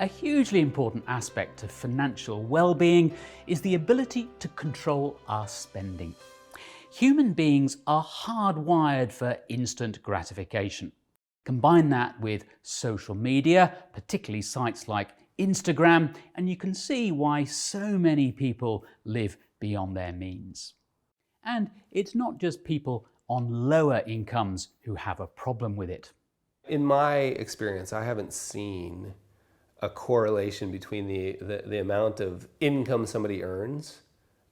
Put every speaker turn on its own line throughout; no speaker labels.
A hugely important aspect of financial well-being is the ability to control our spending. Human beings are hardwired for instant gratification. Combine that with social media, particularly sites like Instagram, and you can see why so many people live beyond their means. And it's not just people on lower incomes who have a problem with it.
In my experience, I haven't seen a correlation between the amount of income somebody earns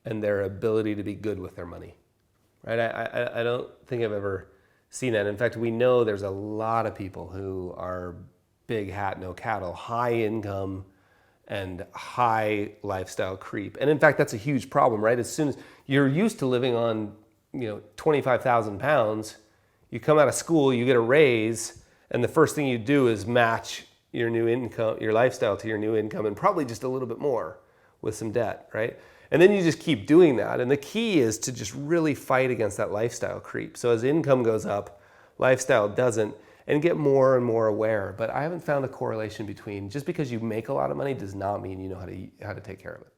and their ability to be good with their money. Right? I don't think I've ever seen that. In fact, we know there's a lot of people who are big hat, no cattle, high income and high lifestyle creep. And in fact, that's a huge problem, right? As soon as you're used to living on, 25,000 pounds, you come out of school, you get a raise, and the first thing you do is match your new income, your lifestyle to your new income, and probably just a little bit more with some debt, right? And then you just keep doing that. And the key is to just really fight against that lifestyle creep. So as income goes up, lifestyle doesn't, and get more and more aware. But I haven't found a correlation between, just because you make a lot of money does not mean you know how to take care of it.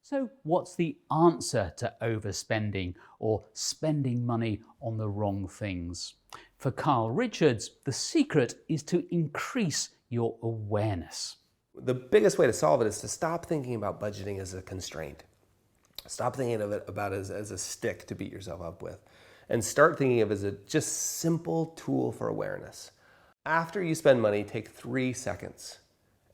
So what's the answer to overspending or spending money on the wrong things? For Carl Richards, the secret is to increase your awareness.
The biggest way to solve it is to stop thinking about budgeting as a constraint. Stop thinking of it about it as a stick to beat yourself up with, and start thinking of it as a just simple tool for awareness. After you spend money, take 3 seconds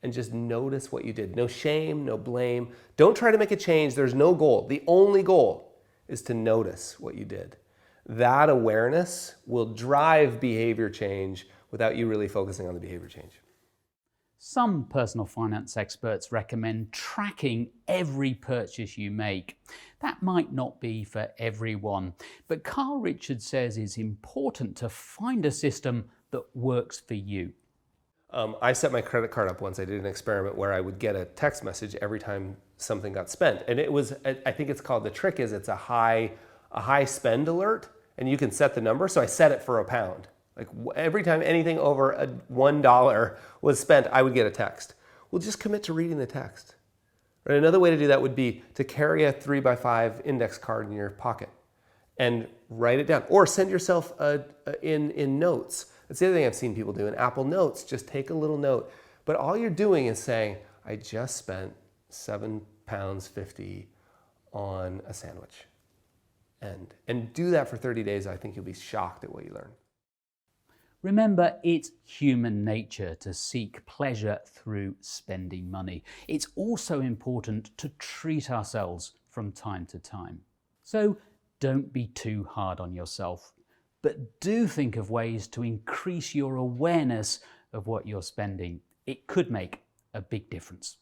and just notice what you did. No shame, no blame. Don't try to make a change. There's no goal. The only goal is to notice what you did. That awareness will drive behavior change without you really focusing on the behavior change.
Some personal finance experts recommend tracking every purchase you make. That might not be for everyone, but Carl Richards says it's important to find a system that works for you.
I set my credit card up once. I did an experiment where I would get a text message every time something got spent. And it was, I think it's called, the trick is it's a high spend alert, and you can set the number. So I set it for £1. Like every time anything over $1 was spent, I would get a text. Well, just commit to reading the text. Right? Another way to do that would be to carry a 3x5 index card in your pocket and write it down, or send yourself in notes. That's the other thing I've seen people do in Apple Notes. Just take a little note, but all you're doing is saying, I just spent £7.50 on a sandwich. And do that for 30 days. I think you'll be shocked at what you learn.
Remember, it's human nature to seek pleasure through spending money. It's also important to treat ourselves from time to time. So don't be too hard on yourself, but do think of ways to increase your awareness of what you're spending. It could make a big difference.